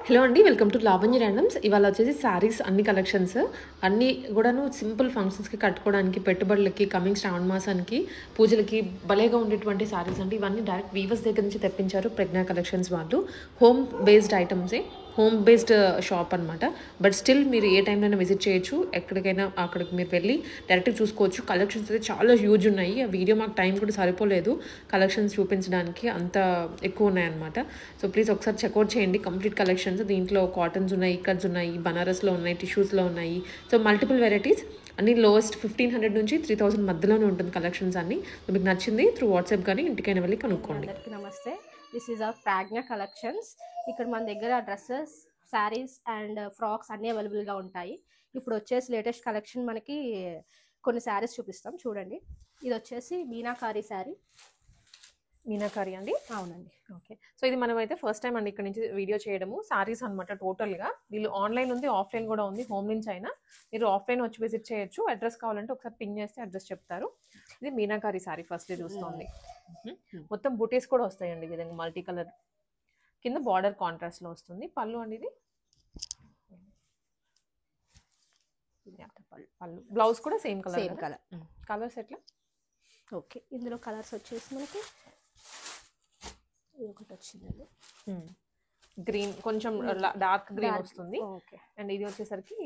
Hello అండి, welcome to Lavanya randoms. ఇవాళ వచ్చేసి శారీస్ అన్ని కలెక్షన్స్ అన్నీ కూడాను సింపుల్ ఫంక్షన్స్కి కట్టుకోవడానికి, పెట్టుబడులకి, కమింగ్ శ్రావణ మాసానికి, పూజలకి భలేగా ఉండేటువంటి శారీస్ అండి. ఇవన్నీ డైరెక్ట్ వీవర్స్ దగ్గర నుంచి తెప్పించారు ప్రజ్ఞా కలెక్షన్స్ వాళ్ళు. హోమ్ బేస్డ్ ఐటమ్సే, హోమ్ బేస్డ్ షాప్ అనమాట. బట్ స్టిల్ మీరు ఏ టైంలో విజిట్ చేయొచ్చు, ఎక్కడికైనా అక్కడికి మీరు వెళ్ళి డైరెక్ట్గా చూసుకోవచ్చు. కలెక్షన్స్ అయితే చాలా హ్యూజ్ ఉన్నాయి. ఆ వీడియో మాకు టైం కూడా సరిపోలేదు కలెక్షన్స్ చూపించడానికి, అంత ఎక్కువ ఉన్నాయన్నమాట. సో ప్లీజ్ ఒకసారి చెక్అవుట్ చేయండి కంప్లీట్ కలెక్షన్స్. దీంట్లో కాటన్స్ ఉన్నాయి, ఇక్కడ్స్ ఉన్నాయి, బనారస్లో ఉన్నాయి, టిష్యూస్లో ఉన్నాయి. సో మల్టిపుల్ వెరైటీస్ అన్ని లోయెస్ట్ 1500 నుంచి 3000 మధ్యలోనే ఉంటుంది కలెక్షన్స్ అన్ని. మీకు నచ్చింది త్రూ వాట్సాప్ కానీ ఇంటికైనా వెళ్ళి కనుక్కోండి. అందరికీ నమస్తే. This is our Pragna collections. ఇక్కడ మన దగ్గర డ్రెస్సెస్, శారీస్ అండ్ ఫ్రాక్స్ అన్నీ అవైలబుల్గా ఉంటాయి. ఇప్పుడు వచ్చేసి లేటెస్ట్ కలెక్షన్ మనకి కొన్ని శారీస్ చూపిస్తాం చూడండి. ఇది వచ్చేసి మీనాకారి శారీ. మీనాకారి అండి? అవునండి. ఓకే. సో ఇది మనం అయితే ఫస్ట్ టైం అండి ఇక్కడ నుంచి వీడియో చేయడము. సారీస్ అనమాట టోటల్గా. వీళ్ళు ఆన్లైన్ ఉంది, ఆఫ్లైన్ కూడా ఉంది. హోమ్ నుంచి అయినా మీరు ఆఫ్లైన్ వచ్చి విజిట్ చేయొచ్చు. అడ్రస్ కావాలంటే ఒకసారి పింగ్ చేస్తే అడ్రస్ చెప్తారు. ఇది మీనాకారి సారీ ఫస్ట్ చూస్తుంది. మొత్తం బుటీస్ కూడా వస్తాయండి ఈ విధంగా మల్టీ కలర్. కింద బార్డర్ కాంట్రాస్ట్లో వస్తుంది. పళ్ళు అండి ఇది. పళ్ళు. బ్లౌజ్ కూడా సేమ్ కలర్. కలర్స్ ఎట్లా? ఓకే, ఇందులో కలర్స్ వచ్చేసి మనకి ఒకటి వచ్చిందండి గ్రీన్, కొంచెం డార్క్ గ్రీన్ వస్తుంది. అండ్ ఇది వచ్చేసరికి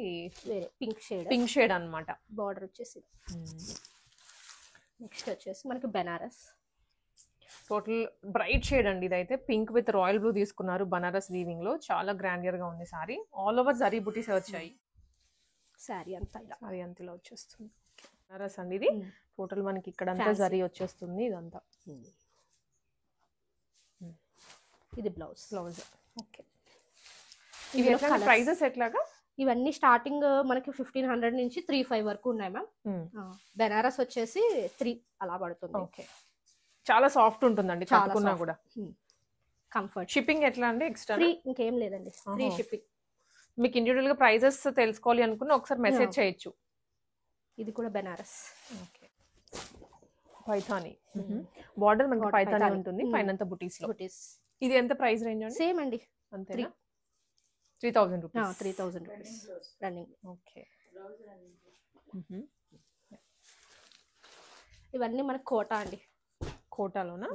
వేరే పింక్ షేడ్ అన్నమాట. బార్డర్ వచ్చేసి. నెక్స్ట్ వచ్చేసి మనకి బెనారస్. టోటల్ బ్రైట్ షేడ్ అండి. ఇదైతే పింక్ విత్ రాయల్ బ్లూ తీసుకున్నారు బనారస్ వీవింగ్ లో. చాలా గ్రాండియర్ గా ఉంది సారీ. ఆల్ ఓవర్ జరీ బుటీస్ వచ్చాయి. సారీ అంతలో వచ్చేస్తుంది. బనారస్ అండి ఇది. టోటల్ మనకి ఇక్కడ అంతా జరీ వచ్చేస్తుంది. ఇదంతా ఇది బ్లౌజ్. ఓకే. ఇవి ప్రైజెస్ ఎట్లాగా? ఇవన్నీ స్టార్టింగ్ మనకి 1500 నుంచి 3500 వరకు ఉన్నాయి మ్యామ్. బెనారస్ వచ్చేసి 3 అలా పడుతుంది. ఓకే. చాలా సాఫ్ట్ ఉంటుందండి కట్టుకున్నా కూడా. కంఫర్ట్. షిప్పింగ్ ఎట్లా అండి? ఎక్స్ట్రా? ఫ్రీ, ఇంకేం లేదండి, ఫ్రీ షిప్పింగ్. మీకు ఇండివిజువల్ గా ప్రైజెస్ తెలుసుకోవాలి అనుకున్న ఒకసారి మెసేజ్ చేయొచ్చు. ఇది కూడా బెనారస్. ఓకే. పైథానీ బార్డర్ మనకి పైథానీ ఉంటుంది, పైనంతా బుటీస్. ఇది ఎంత ప్రైస్ రేంజ్ అండి? సేమ్ అండి, అంతేనా? 3000 రూపీస్. 3000 rupees running. ఓకే. ఇవన్నీ మనకి కోటా అండి. కోటాలోనా?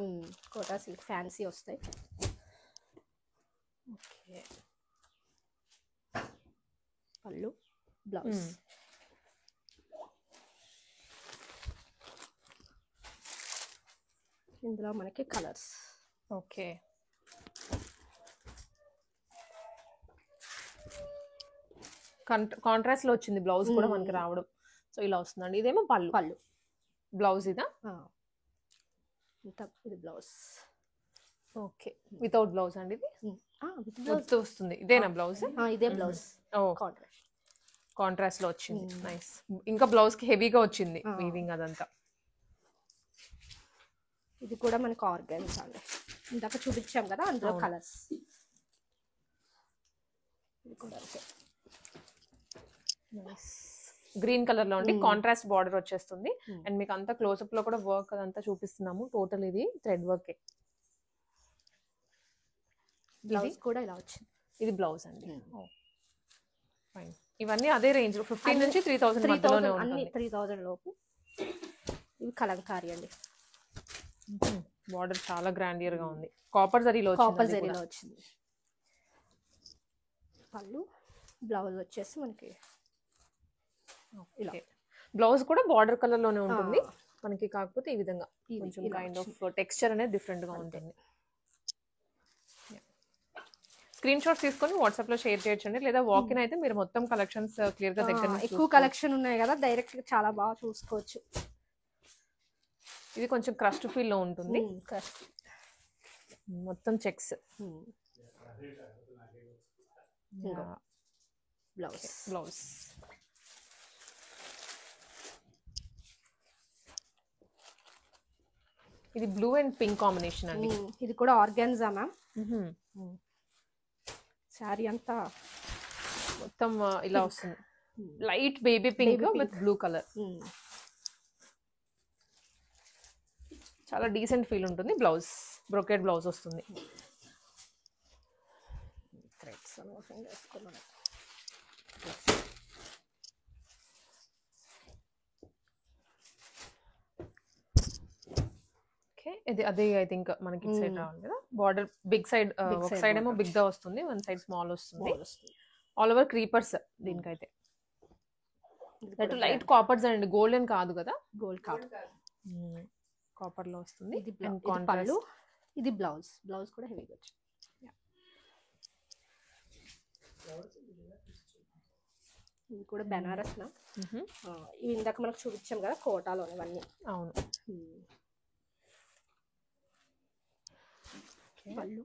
కోటా సిల్క్ ఫ్యాన్సీ వస్తాయి. ఓకే. పళ్ళు, బ్లౌజ్. ఇందులో మనకి కలర్స్. ఓకే. కాంట్రాస్ట్ లో వచ్చింది బ్లౌజ్ కూడా మనకి రావడం. సో ఇలా వస్తుందండి. ఇదేమో పళ్ళు. బ్లౌజ్ ఇదా? ఇది బ్లౌజ్. ఓకే. వితౌట్ బ్లౌజ్ అండి ఇది? విత్ వస్తుంది. ఇదేనా బ్లౌజ్? ఇదే బ్లౌజ్. కాంట్రాస్ట్ లో వచ్చింది. నైస్. ఇంకా బ్లౌజ్ కి హెవీగా వచ్చింది వీవింగ్ అదంతా. ఇది కూడా మనకి ఆర్గాన్స్ అండి, ఇందాక చూపించాం కదా అందులో కలర్స్. ఇది కూడా గ్రీన్ కలర్ లో ఉండి కాంట్రాస్ట్ బార్డర్ వచ్చేస్తుంది. అండ్ మీకు అంతా క్లోజ్అప్ లో కూడా వర్క్ అదంతా చూపిస్తున్నాము. టోటల్ ఇది థ్రెడ్ వర్క్. బ్లౌజ్ కూడా ఇలా వచ్చింది. ఇది బ్లౌజ్ అండి. ఫైన్. ఇవన్నీ అదే రేంజ్ లో 15 నుంచి 3000 మధ్యలోనే ఉంటుంది. 3000 లోపు. ఇవి కలంకారీ అండి. బార్డర్ చాలా గ్రాండియర్ గా ఉంది. కాపర్ జరీలో వచ్చింది. పళ్ళు, బ్లౌజ్ వచ్చేసి మనకి ఇలా. బ్లౌజ్ కూడా బార్డర్ కలర్ లోనే ఉంటుంది మనకి, కాకపోతే ఈ విధంగా కొంచెం కైండ్ ఆఫ్ టెక్స్చర్ అనేది డిఫరెంట్ గా ఉంటుంది. స్క్రీన్ షాట్స్ తీసుకొని వాట్సాప్ లో షేర్ చేయొచ్చండి, లేదా వాక్ ఇన్ అయితే మీరు మొత్తం కలెక్షన్స్ క్లియర్ గా దగ్గర నుంచి ఎక్కువ కలెక్షన్ ఉన్నాయి కదా, డైరెక్ట్ చాలా బాగా చూసుకోవచ్చు. ఇది కొంచెం క్రస్ట్ ఫీల్ లో ఉంటుంది. మొత్తం చెక్స్. బ్లౌజ్. ఇది బ్లూ అండ్ పింక్ కాంబినేషన్ అండి. ఇది కూడా ఆర్గాన్జా మ్యామ్. శారీ అంతా మొత్తం ఇలా వస్తుంది. Light baby pink with blue colour. చాలా డీసెంట్ ఫీల్ ఉంటుంది. బ్లౌజ్ బ్రోకెట్ బ్లౌజ్ వస్తుంది. సమోసం వేసుకున్నాను. ఓకే, ఇది అదే ఐ థింక్ మనకి ఇటు సైడ్ రావాలి కదా. బార్డర్ బిగ్ సైడ్, ఒక సైడ్ ఏమో బిగ్ గా వస్తుంది, వన్ సైడ్ స్మాల్ వస్తుంది. ఆల్ ఓవర్ క్రీపర్స్ దీనికైతే. లైట్ కాపర్స్ అండి, గోల్డెన్ కాదు కదా. గోల్డ్ కాదు, కాపర్ లో వస్తుంది. ఇది పళ్ళు, ఇది బ్లౌజ్. బ్లౌజ్ కూడా హెవీగా వచ్చింది. ఇది కూడా బెనారస్ నా. ఇవి ఇందాక మనకు చూపించాం కదా కోటాలో ఇవన్నీ. అవును. పళ్ళు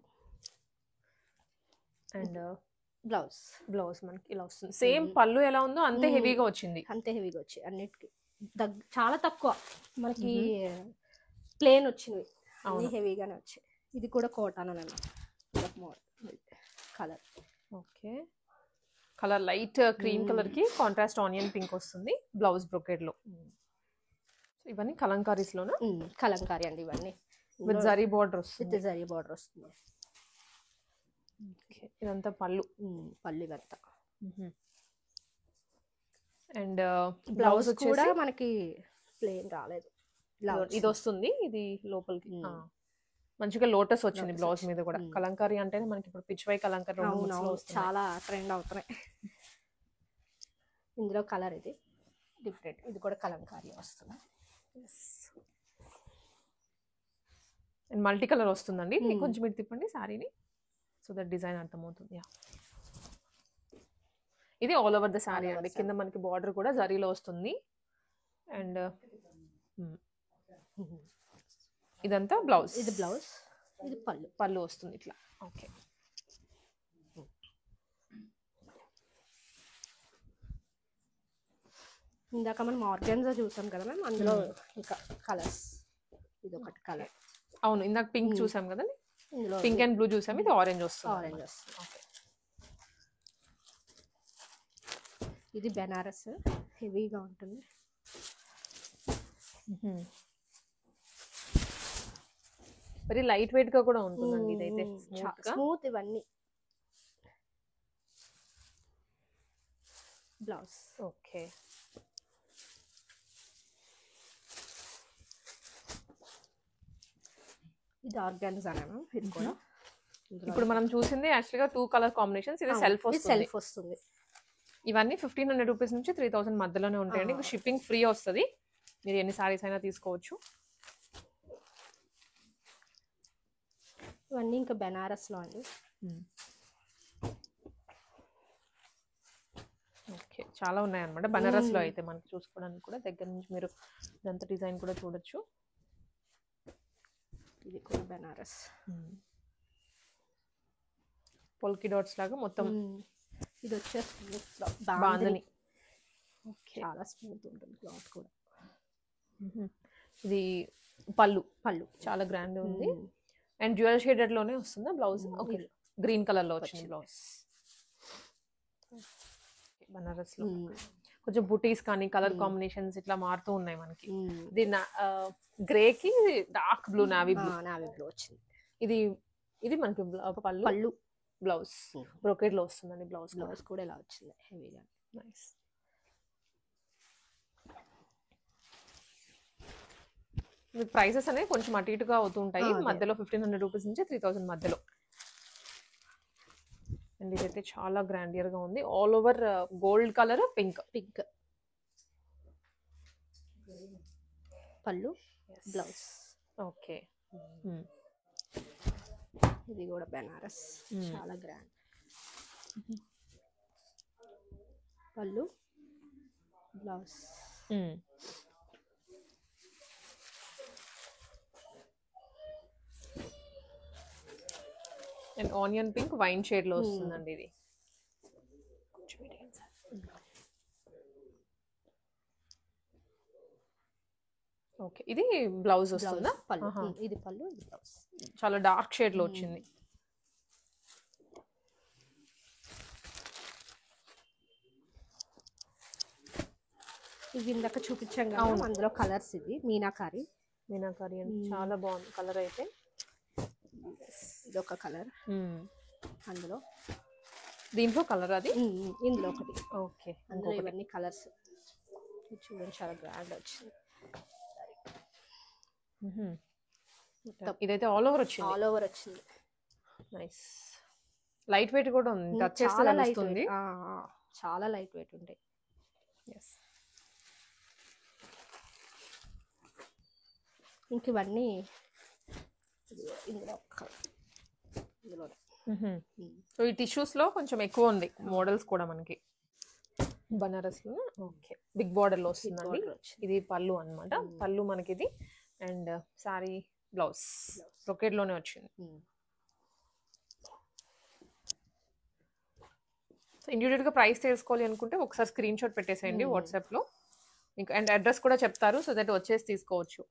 అండ్ బ్లౌజ్. బ్లౌజ్ మనకి ఇలా వస్తుంది. సేమ్ పళ్ళు ఎలా ఉందో అంతే హెవీగా వచ్చింది. అంతే హెవీగా వచ్చి అన్నిటికి చాలా తక్కువ మనకి ప్లేన్ వచ్చినవి, అన్ని హెవీగానే వచ్చాయి. ఇది కూడా కోటానండి, colour. Okay, colour light cream colour కి కాంట్రాస్ట్ ఆనియన్ పింక్ వస్తుంది. బ్లౌజ్ బ్రొకెడ్ లో. ఇవన్నీ కలంకారీస్ లోనా? కలంకారీ అండి ఇవన్నీ. విత్ జరీ బార్డర్ వస్తుంది. విత్ జరీ బార్డర్ వస్తుంది. ఇదంతా పళ్ళు. పళ్ళు ఇదంతా. అండ్ బ్లౌజ్ కూడా మనకి ప్లేన్ రాలేదు, ఇది వస్తుంది. ఇది లోపలికి మంచిగా లోటస్ వచ్చింది బ్లౌజ్ మీద కూడా. కలంకారీ అంటేనే మనకి ఇప్పుడు పిచ్వై కలంకారీ చాలా ట్రెండ్ అవుతున్నాయి. ఇందులో కలర్ ఇది డిఫరెంట్, ఇది కూడా కలంకారీ వస్తుంది. అండ్ మల్టీ కలర్ వస్తుందండి. కొంచెం మీరు తిప్పండి శారీని, సో దట్ డిజైన్ అర్థమవుతుంది. ఇది ఆల్ ఓవర్ ద శారీ అండి. కింద మనకి బార్డర్ కూడా జరీలో వస్తుంది. అండ్ ఇదంతా బ్లౌజ్. ఇది బ్లౌజ్, ఇది పళ్ళు. పళ్ళు వస్తుంది ఇట్లా. ఓకే, ఇందాక మనం ఆర్గాన్జా చూసాం కదా మ్యామ్, అందులో ఇంకా కలర్స్. ఇది ఒకటి కలర్. అవును, ఇందాక పింక్ చూసాం కదండి, పింక్ అండ్ బ్లూ చూసాం. ఇది ఆరెంజ్ వస్తుంది. ఆరెంజ్ వస్తుంది. ఓకే, ఇది బెనారస్, హెవీగా ఉంటుంది. వెరీ లైట్ వెయిట్ గా కూడా ఉంటుందండి ఇదైతే. స్మూత్. ఇవన్నీ బ్లౌజ్. ఓకే, ఇది ఆర్గాన్జా మ్యామ్. ఇది కూడా ఇప్పుడు మనం చూసింది యాక్చువల్గా 2 కలర్ కాంబినేషన్స్. ఇది సెల్ఫ్ వస్తుంది. ఇవన్నీ 1500 రూపీస్ నుంచి 3000 మధ్యలోనే ఉంటాయండి. షిప్పింగ్ ఫ్రీ వస్తుంది. మీరు ఎన్ని సారీస్ అయినా తీసుకోవచ్చు. ఇవన్నీ ఇంకా బెనారస్ లో అండి. ఓకే, చాలా ఉన్నాయి అనమాట బనారస్ లో అయితే. మనకి చూసుకోవడానికి కూడా దగ్గర నుంచి మీరు ఇదంతా డిజైన్ కూడా చూడొచ్చు. ఇది కూడా బెనారస్, పొల్కి డాట్స్ లాగా మొత్తం. ఇది వచ్చేస్తుంది బాందని. చాలా స్మూత్ ఉంటుంది క్లాత్ కూడా. ఇది పళ్ళు. పళ్ళు చాలా గ్రాండ్ ఉంది. అండ్ డ్యూయల్ షేడెడ్ లోనే వస్తుందా బ్లౌజ్? ఓకే, గ్రీన్ కలర్ లో వచ్చింది బ్లౌజ్. బనారస్ లో కొంచెం బుటీస్ కానీ కలర్ కాంబినేషన్స్ ఇట్లా మారుతూ ఉన్నాయి మనకి. ఇది గ్రే కి డార్క్ బ్లూ, నావీ బ్లూ వచ్చింది. ఇది ఇది మనకి పళ్ళు, బ్లౌజ్ బ్రోకెడ్ లో వస్తుందండి. బ్లౌజ్ కూడా ఇలా వచ్చింది హెవీగా. నైస్. ప్రైసెస్ అనేవి కొంచెం అటు ఇటుగా అవుతూ ఉంటాయి మధ్యలో. 1500 రూపీస్ నుంచి 3000 మధ్యలో. అండ్ ఇదైతే చాలా గ్రాండియర్ గా ఉంది. All over gold colour, pink. పళ్ళు, బ్లౌజ్. ఓకే, ఇది కూడా బెనారస్, చాలా గ్రాండ్. పళ్ళు, blouse. And onion pink wine shade లో వస్తుందండి ఇది. ఓకే, ఇది బ్లౌజ్ వస్తుందా? ఇది పళ్ళు, ఇది బ్లౌజ్. చాలా డార్క్ షేడ్ లో వచ్చింది. ఇవి ఇందాక చూపించాం కదా అందులో కలర్స్. ఇది మీనాకారి అండి, చాలా బాగుంది కలర్ అయితే. ఇది ఒక కలర్. అందులో దీంట్లో కలర్ అది. ఇందులో ఒకటి. ఓకే. అందులో ఇవన్నీ కలర్స్ చూడండి, చాలా గ్రాండ్ వచ్చింది. ఇదైతే ఆల్ ఓవర్ వచ్చింది. ఆల్ ఓవర్ వచ్చింది. నైస్. లైట్ వెయిట్ కూడా ఉంది. టచ్ చేస్తే చాలా లైట్ తెలుస్తుంది. వెయిట్, చాలా లైట్ వెయిట్ ఉంటాయి. ఎస్. ఇంక ఇవన్నీ ఇందులో సో ఈ టిష్యూస్లో కొంచెం ఎక్కువ ఉంది మోడల్స్ కూడా మనకి. బనారస్లో ఓకే బిగ్ బార్డర్లో వస్తుందండి. ఇది పళ్ళు అనమాట. పళ్ళు మనకి ఇది. అండ్ సారీ బ్లౌజ్ బ్రొకేడ్లోనే వచ్చింది. సో ఇండివిజువల్గా ప్రైస్ తెలుసుకోవాలి అనుకుంటే ఒకసారి స్క్రీన్ షాట్ పెట్టేసేయండి వాట్సాప్లో. ఇంకా అండ్ అడ్రస్ కూడా చెప్తారు, సో దట్ వచ్చేసి తీసుకోవచ్చు.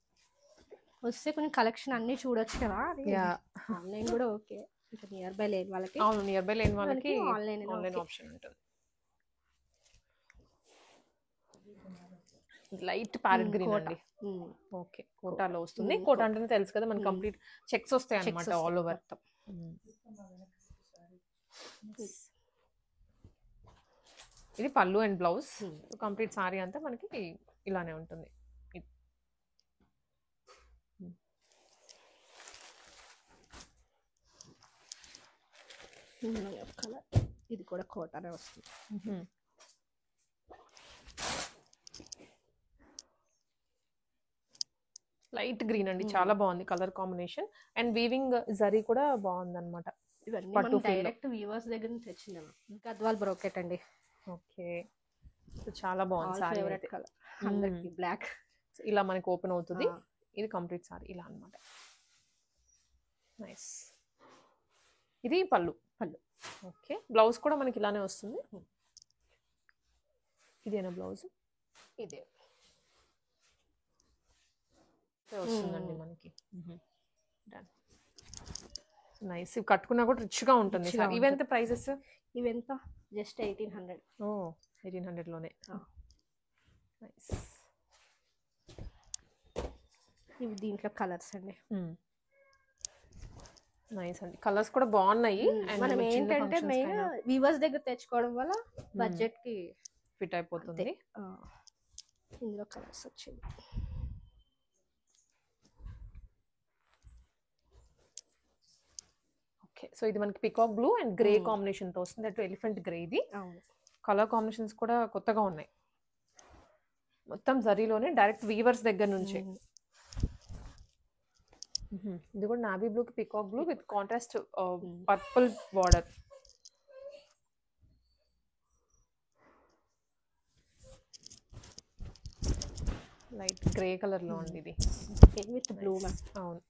వస్తే కొంచెం కలెక్షన్ అన్ని చూడొచ్చు కదా. ఆన్లైన్ కూడా ఓకే, ఇంకా నియర్ బై లేని వాళ్ళకి. అవును, నియర్ బై లేని వాళ్ళకి ఆన్లైన్ ఆప్షన్ ఉంటుంది. లైట్ ప్యారెట్ గ్రీన్ అండి. ఓకే, కోటాలో వస్తుంది. కోటా అంటేనే తెలుసు కదా, మనకి కంప్లీట్ చెక్స్ వస్తాయి అన్నమాట ఆల్ ఓవర్. ఇది పళ్ళు అండ్ బ్లౌజ్. కంప్లీట్ సారీ అంతా మనకి ఇలానే ఉంటుంది. ఇది కూడా కోటానే వస్తుంది. లైట్ గ్రీన్ అండి, చాలా బాగుంది colour combination. And weaving zari కూడా బాగుంది అనమాట. ఇవన్నీ మనం డైరెక్ట్ వీవర్స్ దగ్గర నుంచి తెచ్చింది. గద్వాల్ బ్రోకెట్ అండి. ఓకే, చాలా బాగుంది సారీ. ఫేవరెట్ కలర్ అందరికి బ్లాక్. ఇలా మనకి ఓపెన్ అవుతుంది. ఇది కంప్లీట్ సారీ ఇలా అనమాట. నైస్. ఇది పళ్ళు. ఓకే, బ్లౌజ్ కూడా మనకి ఇలానే వస్తుంది. ఇదేనా బ్లౌజ్? ఇదే వస్తుందండి మనకి. నైస్. ఇవి కట్టుకున్నా కూడా రిచ్ గా ఉంటుంది. ఇవెంత ప్రైసెస్? ఇవెంత? జస్ట్ 1800. ఓ, 1800 లోనే. నైస్. ఇవి దీంట్లో కలర్స్ అండి. నైస్ అండి, కలర్స్ కూడా బాగున్నాయి. మనం ఏంటంటే మెయిన్ వీవర్స్ దగ్గర తెచ్చుకోవడం వల్ల బడ్జెట్ కి ఫిట్ అయిపోతుంది. ఇందులో కలర్స్ వచ్చింది. ఓకే, సో ఇది మనకి peacock blue and grey combination తో వస్తుంది. అటు ఎలిఫెంట్ గ్రే. ఇది కలర్ కాంబినేషన్స్ కూడా కొత్తగా ఉన్నాయి. మొత్తం జరీలోనే డైరెక్ట్ వీవర్స్ దగ్గర నుంచి. ఇది కూడా నావీ బ్లూ కి peacock blue with contrast purple border. Light grey colour లో ఉంది ఇది విత్ బ్లూ. అవును,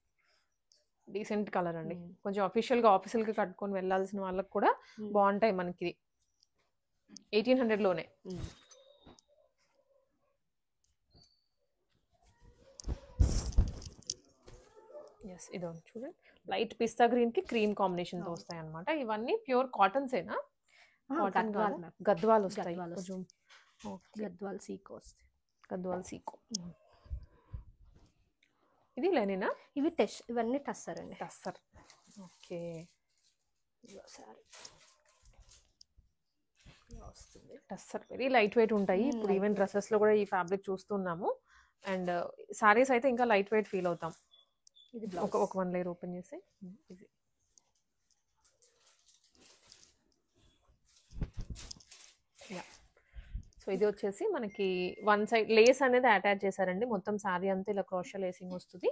డీసెంట్ కలర్ అండి. కొంచెం అఫీషియల్ గా ఆఫీసుల్ గా కట్టుకొని వెళ్ళాల్సిన వాళ్ళకి కూడా బాగుంటాయి మనకి. 1800 లోనే. ఎస్, ఇదో చూడండి, లైట్ పిస్తా గ్రీన్ కి క్రీమ్ కాంబినేషన్ తో వస్తాయి అనమాట. ఇవన్నీ ప్యూర్ కాటన్స్ ఏనా? గద్వాల్ వస్తాయి. గద్వాల్ సీకో వస్తాయి. గద్వాల్ సీకో. ఇది లెనినా? ఇవన్నీ టస్సర్ అండి. టస్సర్. ఓకే, సారీ వస్తుంది. టస్సర్ వెరీ లైట్ వెయిట్ ఉంటాయి. ఇప్పుడు ఈవెన్ డ్రెస్సెస్ లో కూడా ఈ ఫ్యాబ్రిక్ చూస్తున్నాము. అండ్ సారీస్ అయితే ఇంకా లైట్ వెయిట్ ఫీల్ అవుతాం. ఇది ఒక వన్ లేయర్ ఓపెన్ చేసి ఇది సో ఇది వచ్చేసి మనకి వన్ సైడ్ లేస్ అనేది అటాచ్ చేశారండి. మొత్తం సారీ అంతా ఇలా క్రోషా లేసింగ్ వస్తుంది.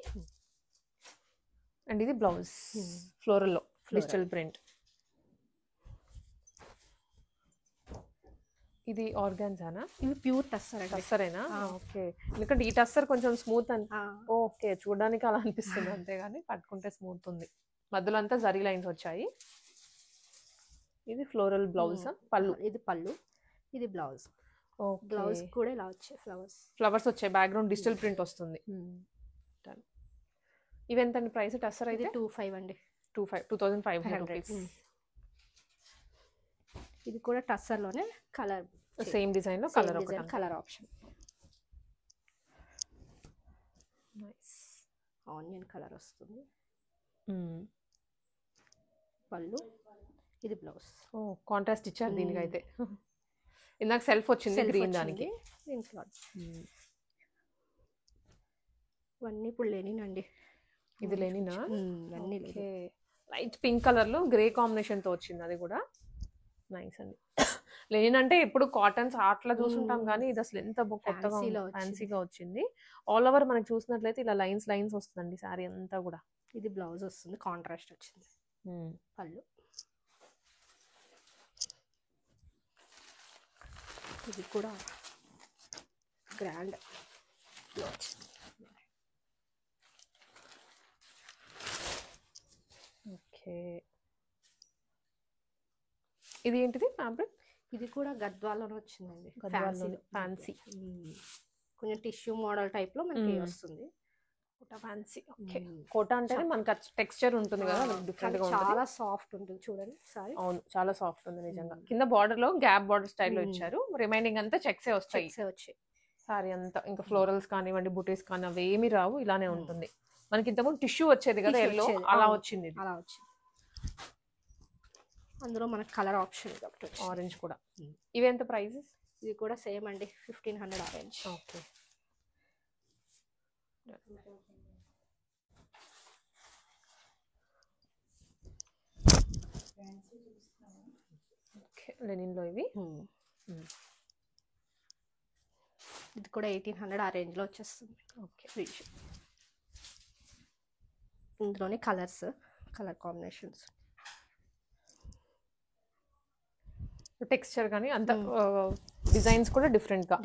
అండ్ ఇది బ్లౌజ్ ఫ్లోరల్ లో డిజిటల్ ప్రింట్. ఇది ఆర్గాన్జానా? ఇవి ప్యూర్ టస్సర్. టస్సరేనా? ఓకే, ఎందుకంటే ఈ టస్సర్ కొంచెం స్మూత్ అని. ఓకే, చూడడానికి అలా అనిపిస్తుంది అంతేగాని పట్టుకుంటే స్మూత్ ఉంది. మధ్యలో అంతా జరీ లైన్స్ వచ్చాయి. ఇది ఫ్లోరల్ బ్లౌజ్. పళ్ళు. ఇది పళ్ళు, ఇది బ్లౌజ్. బ్లౌజ్ కూడా ఇలా వచ్చాయి ఫ్లవర్స్ వచ్చాయి. బ్యాక్గ్రౌండ్ డిజిటల్ ప్రింట్ వస్తుంది. ఇవి ఎంత అండి ప్రైస్? టస్సర్ అయితే 2500 అండి. 2500 రూపీస్. ఇది కూడా టస్సర్ లోనే కలర్ సేమ్ డిజైన్ లో colour option. Nice. Onion colour వస్తుంది. పళ్ళు ఇది బ్లౌజ్. ఓ కాంట్రాస్ట్ ఇచ్చారు దీనికైతే. ఇందాక సెల్ఫ్ వచ్చింది గ్రీన్ దానికి. దీంట్లో ఇవన్నీ ఇప్పుడు లేనినండి. ఇది లేనినా? అన్నీ లైట్ పింక్ కలర్ లో గ్రే కాంబినేషన్ తో వచ్చింది, అది కూడా నైస్ అండి. లెనిన్ అంటే ఇప్పుడు కాటన్స్ అట్లా చూసుంటాం కానీ ఇది అసలు ఎంత కొత్తగా ఫ్యాన్సీగా వచ్చింది. ఆల్ ఓవర్ మనకి చూసినట్లయితే ఇలా లైన్స్ లైన్స్ వస్తుందండి సారీ అంతా కూడా. ఇది బ్లౌజ్ వస్తుంది, కాంట్రాస్ట్ వచ్చింది. పళ్ళు ఇది కూడా గ్రాండ్. ఓకే, ఇది ఏంటిది ఫ్యాబ్రిక్? ఇది కూడా గద్వాల్లోనే వచ్చిందండి, ఫ్యాన్సీ. కొంచెం టిష్యూ మోడల్ టైప్ లో మనకి వస్తుంది. Quota fancy. ఓకే, కోటా అంటే మనకి టెక్స్చర్ ఉంటుంది కదా, డిఫరెంట్ గా ఉంటుంది. చాలా సాఫ్ట్ ఉంటుంది చూడండి సారీ. అవును, చాలా సాఫ్ట్ ఉంది నిజంగా. కింద బార్డర్ లో గ్యాప్ బార్డర్ స్టైల్లో ఇచ్చారు, రిమైనింగ్ అంతా చెక్సే వస్తాయి సారీ అంతా. ఇంకా ఫ్లోరల్స్ కానివ్వండి, బుటీస్ కానీ అవి ఏమి రావు, ఇలానే ఉంటుంది. మనకి ఇంతకుముందు టిష్యూ వచ్చేది కదా ఎల్లో, అలా వచ్చింది. అలా వచ్చింది. అందులో మనకి కలర్ ఆప్షన్ ఆరెంజ్ కూడా. ఇవి ఎంత ప్రైజెస్? ఇది కూడా సేమ్ అండి, 1500 ఆరెంజ్. ఓకే, లెనిన్ లో ఇవి. ఇది కూడా 1800 ఆ రేంజ్ లో వచ్చేస్తుంది. ఓకే, ఇందులోనే కలర్స్, కలర్ కాంబినేషన్స్, టెక్స్చర్ కానీ అంత డిజైన్స్ కూడా డిఫరెంట్ గా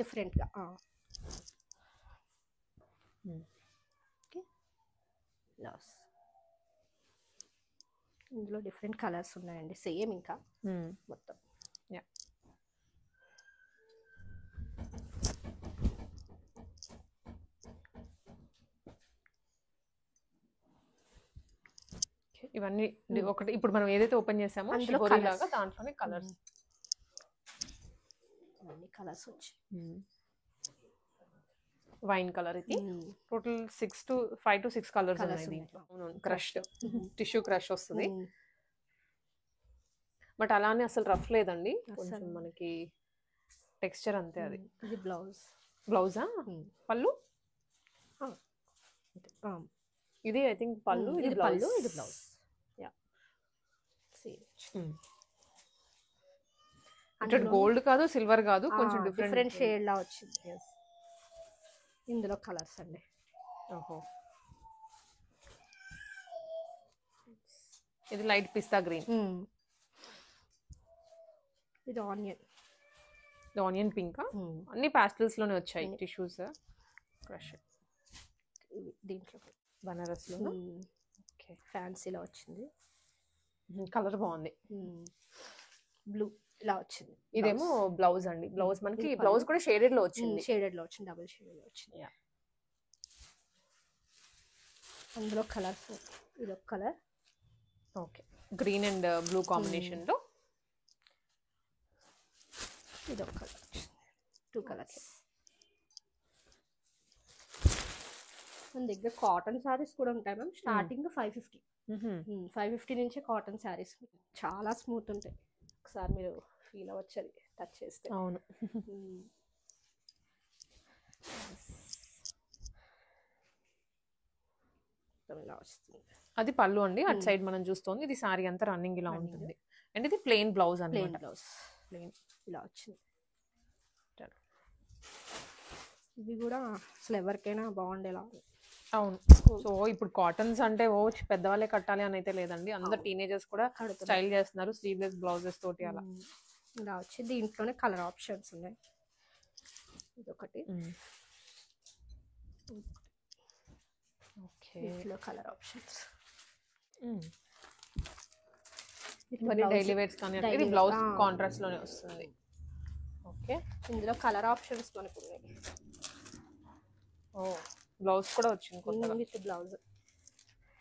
ఇందులో డిఫరెంట్ కలర్స్ ఉన్నాయండి, సేమ్ ఇంకా మొత్తం. ఇవన్నీ ఒకటి ఇప్పుడు మనం ఏదైతే ఓపెన్ చేసామో లాగా దాంట్లోనే కలర్స్, అన్ని కలర్స్ వచ్చి వైన్ కలర్. ఇది టోటల్ 5 to 6 కలర్స్ ఉన్నాయి దీంట్లో. క్రష్ టిష్యూ క్రష్ వస్తుంది, బట్ అలానే అసలు రఫ్ లేదండి, కొంచెం మనకి టెక్స్చర్ అంతే. అది ఇది బ్లౌజ్. బ్లౌజా? పళ్ళు ఇది ఐ థింక్ పళ్ళు, ఇది పళ్ళు, ఇది బ్లౌజ్. అంటే గోల్డ్ కాదు, సిల్వర్ కాదు, కొంచెం డిఫరెంట్ షేడ్ లా వచ్చింది. ఇందులో కలర్స్ అండి. ఓహో, ఇది లైట్ పిస్తా గ్రీన్. ఇది ఆనియన్. ఇది ఆనియన్ పింక్. అన్ని పాస్టల్స్ లోనే వచ్చాయి టిష్యూస్. క్రష్ దీంట్లో బనారస్ లో. ఓకే, ఫ్యాన్సీలో వచ్చింది. కలర్ బాగుంది, బ్లూ ఇలా వచ్చింది. ఇదేమో బ్లౌజ్ అండి. బ్లౌజ్ మనకి బ్లౌజ్ కూడా షేడెడ్ లో వచ్చింది, డబుల్ షేడెడ్ లో వచ్చింది. అందులో కలర్స్, ఇదొక colour. Okay, green and blue combination లో ఇదొక కలర్, 2 కలర్స్. మన దగ్గర కాటన్ సారీస్ కూడా ఉంటాయి మ్యామ్. స్టార్టింగ్ 550. 550 నుంచే కాటన్ సారీస్ చాలా స్మూత్ ఉంటాయి. ఒకసారి మీరు ఫీల్ అవ్వచ్చు అది టచ్ చేస్తే. అవును, ఇలా వస్తుంది. అది పళ్ళు అండి. అటు సైడ్ మనం చూస్తుంది, ఇది సారీ అంతా రన్నింగ్ ఇలా ఉంటుంది. అండ్ ఇది ప్లెయిన్ బ్లౌజ్ అండి. ప్లెయిన్ ఇలా వచ్చింది. ఇవి కూడా అసలు ఎవరికైనా బాగుండేలా. అవును, సో ఇప్పుడు కాటన్స్ అంటే పెద్దవాళ్ళే కట్టాలి అని అయితే లేదండి, అందరు టీనేజర్స్ కూడా స్టైల్ చేస్తున్నారు స్లీవ్లెస్ బ్లౌజెస్ తోటి. అలా ఇలా వచ్చి దీంట్లోనే కలర్ ఆప్షన్స్ ఉన్నాయి. ఇదొకటి. ఓకే, ఇందులో కలర్ ఆప్షన్స్. డైలీ వేర్స్ కానీ ఇది బ్లౌజ్ కాంట్రాస్ట్ లోనే వస్తుంది. ఓకే, ఇందులో కలర్ ఆప్షన్స్ మనకు ఉన్నాయి. ఓ, బ్లౌజ్ కూడా వచ్చింది కొత్తగా విత్ బ్లౌజ్.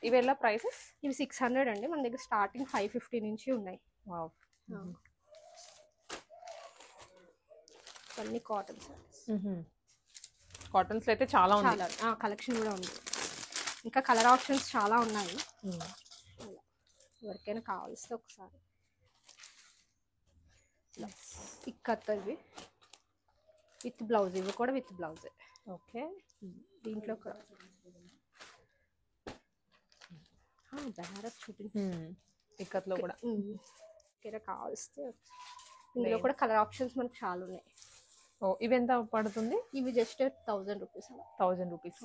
ఇవి ఎలా ప్రైసెస్? ఇవి 600 అండి. మన దగ్గర స్టార్టింగ్ 550 నుంచి ఉన్నాయి. వావ్, అన్ని కాటన్ సారీస్. కాటన్స్ అయితే చాలా ఉంది, కలెక్షన్ కూడా ఉంది. ఇంకా కలర్ ఆప్షన్స్ చాలా ఉన్నాయి. ఎవరికైనా కావాల్స్తే ఒకసారి ఇక్కత్ ఇవి విత్ బ్లౌజ్, ఇవి కూడా విత్ బ్లౌజ్. ఓకే. దీంట్లో కూడా బెనారస్ చూపించి ఇక్కత్లో కూడా కావలిస్తే ఇందులో కూడా కలర్ ఆప్షన్స్ మనకు చాలా ఉన్నాయి. ఓ, ఇవి ఎంత పడుతుంది? ఇవి జస్ట్ 1000 రూపీస్. 1000 రూపీస్.